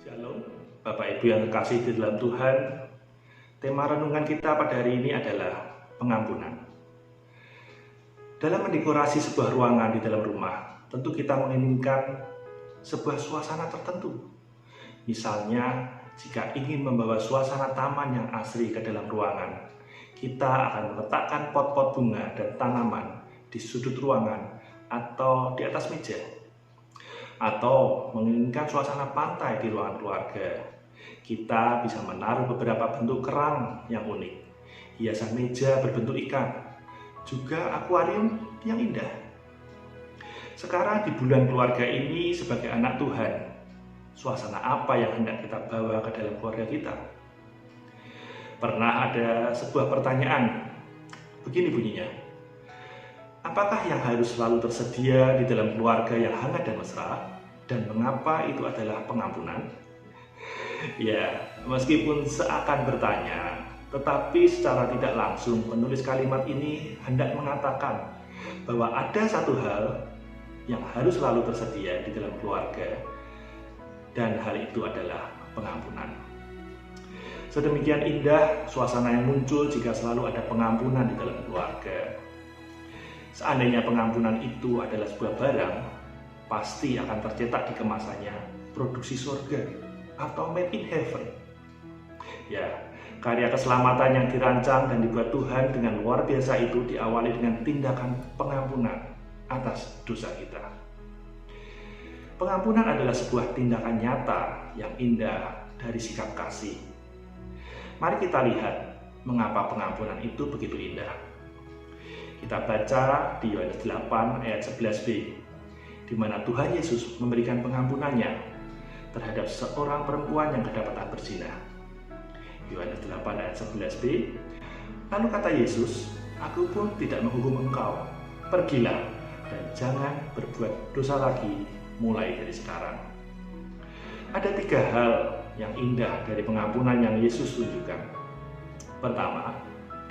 Shalom, Bapak Ibu yang terkasih di dalam Tuhan. Tema renungan kita pada hari ini adalah pengampunan. Dalam mendekorasi sebuah ruangan di dalam rumah, tentu kita menginginkan sebuah suasana tertentu. Misalnya, jika ingin membawa suasana taman yang asri ke dalam ruangan, kita akan meletakkan pot-pot bunga dan tanaman di sudut ruangan atau di atas meja. Atau menginginkan suasana pantai di ruangan keluarga, kita bisa menaruh beberapa bentuk kerang yang unik, hiasan meja berbentuk ikan, juga akuarium yang indah. Sekarang di bulan keluarga ini sebagai anak Tuhan, suasana apa yang hendak kita bawa ke dalam keluarga kita? Pernah ada sebuah pertanyaan, begini bunyinya, apakah yang harus selalu tersedia di dalam keluarga yang hangat dan mesra? Dan mengapa itu adalah pengampunan? Ya, meskipun seakan bertanya, tetapi secara tidak langsung penulis kalimat ini hendak mengatakan bahwa ada satu hal yang harus selalu tersedia di dalam keluarga, dan hal itu adalah pengampunan. Sedemikian indah suasana yang muncul jika selalu ada pengampunan di dalam keluarga. Seandainya pengampunan itu adalah sebuah barang, pasti akan tercetak di kemasannya produksi surga atau made in heaven. Ya, karya keselamatan yang dirancang dan dibuat Tuhan dengan luar biasa itu diawali dengan tindakan pengampunan atas dosa kita. Pengampunan adalah sebuah tindakan nyata yang indah dari sikap kasih. Mari kita lihat mengapa pengampunan itu begitu indah. Kita baca di Yohanes 8 ayat 11b, di mana Tuhan Yesus memberikan pengampunannya terhadap seorang perempuan yang kedapatan berzina. Yohanes 8 ayat 11b, lalu kata Yesus, "Aku pun tidak menghukum engkau, pergilah dan jangan berbuat dosa lagi mulai dari sekarang." Ada 3 hal yang indah dari pengampunan yang Yesus tunjukkan. Pertama,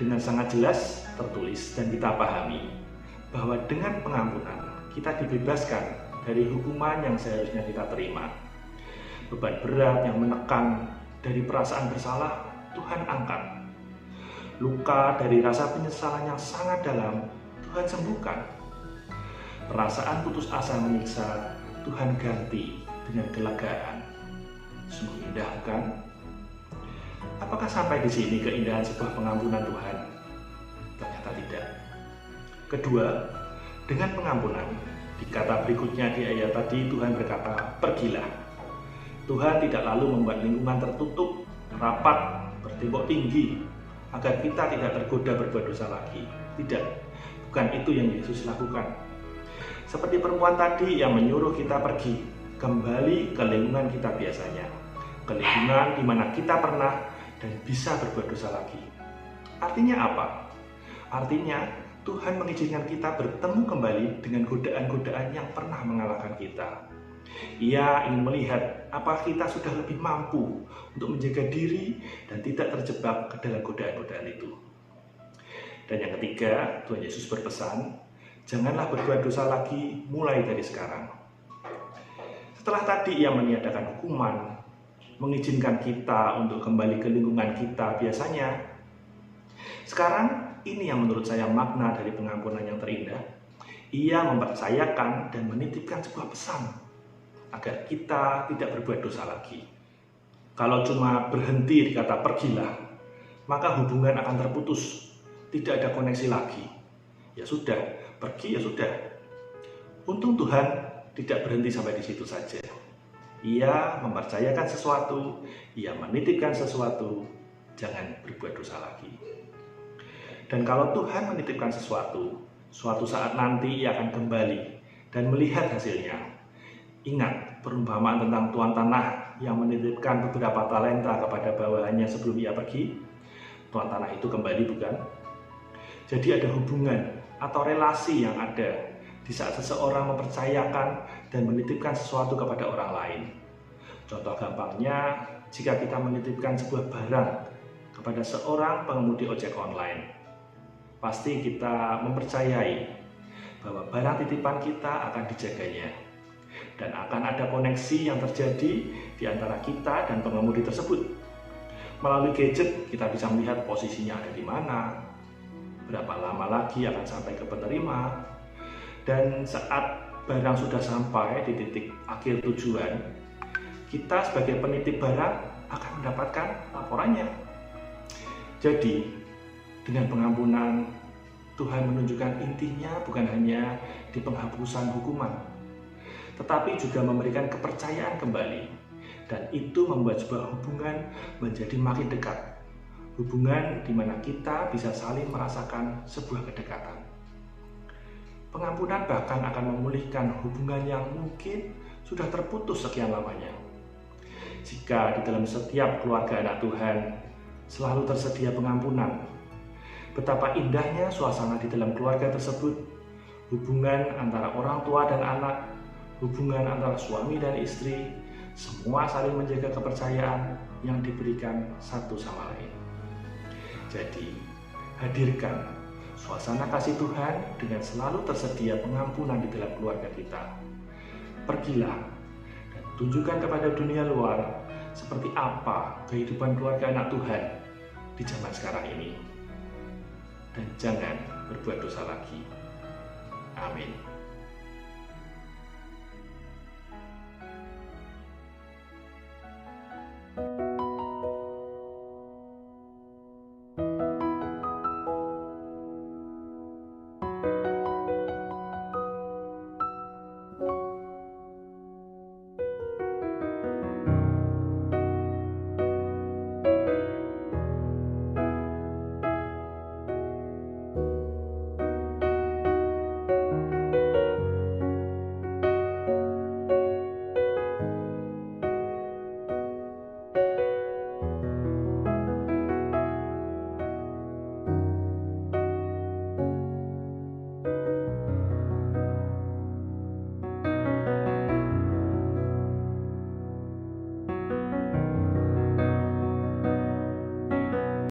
dengan sangat jelas tertulis dan kita pahami bahwa dengan pengampunan kita dibebaskan dari hukuman yang seharusnya kita terima. Beban berat yang menekan dari perasaan bersalah, Tuhan angkat. Luka dari rasa penyesalan yang sangat dalam, Tuhan sembuhkan. Perasaan putus asa menyiksa, Tuhan ganti dengan kelegaan. Sungguh indah, bukan? Apakah sampai di sini keindahan sebuah pengampunan Tuhan? Ternyata tidak. Kedua, dengan pengampunan, di kata berikutnya di ayat tadi Tuhan berkata, "Pergilah." Tuhan tidak lalu membuat lingkungan tertutup, rapat, bertembok tinggi, agar kita tidak tergoda berbuat dosa lagi. Tidak, bukan itu yang Yesus lakukan. Seperti perempuan tadi yang menyuruh kita pergi, kembali ke lingkungan kita biasanya, ke lingkungan di mana kita pernah dan bisa berbuat dosa lagi. Artinya apa? Artinya Tuhan mengizinkan kita bertemu kembali dengan godaan-godaan yang pernah mengalahkan kita. Ia ingin melihat apakah kita sudah lebih mampu untuk menjaga diri dan tidak terjebak ke dalam godaan-godaan itu. Dan yang ketiga, Tuhan Yesus berpesan, janganlah berbuat dosa lagi mulai dari sekarang. Setelah tadi Ia meniadakan hukuman, mengizinkan kita untuk kembali ke lingkungan kita biasanya, sekarang ini yang menurut saya makna dari pengampunan yang terindah. Ia mempercayakan dan menitipkan sebuah pesan agar kita tidak berbuat dosa lagi. Kalau cuma berhenti di kata pergilah, maka hubungan akan terputus, tidak ada koneksi lagi. Ya sudah, pergi ya sudah. Untung Tuhan tidak berhenti sampai di situ saja. Ia mempercayakan sesuatu, Ia menitipkan sesuatu, jangan berbuat dosa lagi. Dan kalau Tuhan menitipkan sesuatu, suatu saat nanti Ia akan kembali dan melihat hasilnya. Ingat perumpamaan tentang tuan tanah yang menitipkan beberapa talenta kepada bawahannya sebelum ia pergi. Tuan tanah itu kembali, bukan? Jadi ada hubungan atau relasi yang ada di saat seseorang mempercayakan dan menitipkan sesuatu kepada orang lain. Contoh gampangnya, jika kita menitipkan sebuah barang kepada seorang pengemudi ojek online, pasti kita mempercayai bahwa barang titipan kita akan dijaganya. dan akan ada koneksi yang terjadi di antara kita dan pengemudi tersebut. Melalui gadget, kita bisa melihat posisinya ada di mana, berapa lama lagi akan sampai ke penerima, dan saat barang sudah sampai di titik akhir tujuan, kita sebagai penitip barang akan mendapatkan laporannya. Jadi, dengan pengampunan, Tuhan menunjukkan intinya bukan hanya di penghapusan hukuman, tetapi juga memberikan kepercayaan kembali. Dan itu membuat sebuah hubungan menjadi makin dekat. Hubungan di mana kita bisa saling merasakan sebuah kedekatan. Pengampunan bahkan akan memulihkan hubungan yang mungkin sudah terputus sekian lamanya. Jika di dalam setiap keluarga anak Tuhan selalu tersedia pengampunan, betapa indahnya suasana di dalam keluarga tersebut. Hubungan antara orang tua dan anak, hubungan antara suami dan istri, semua saling menjaga kepercayaan yang diberikan satu sama lain. Jadi, hadirkan suasana kasih Tuhan dengan selalu tersedia pengampunan di dalam keluarga kita. Pergilah dan tunjukkan kepada dunia luar seperti apa kehidupan keluarga anak Tuhan di zaman sekarang ini. Dan jangan berbuat dosa lagi. Amin.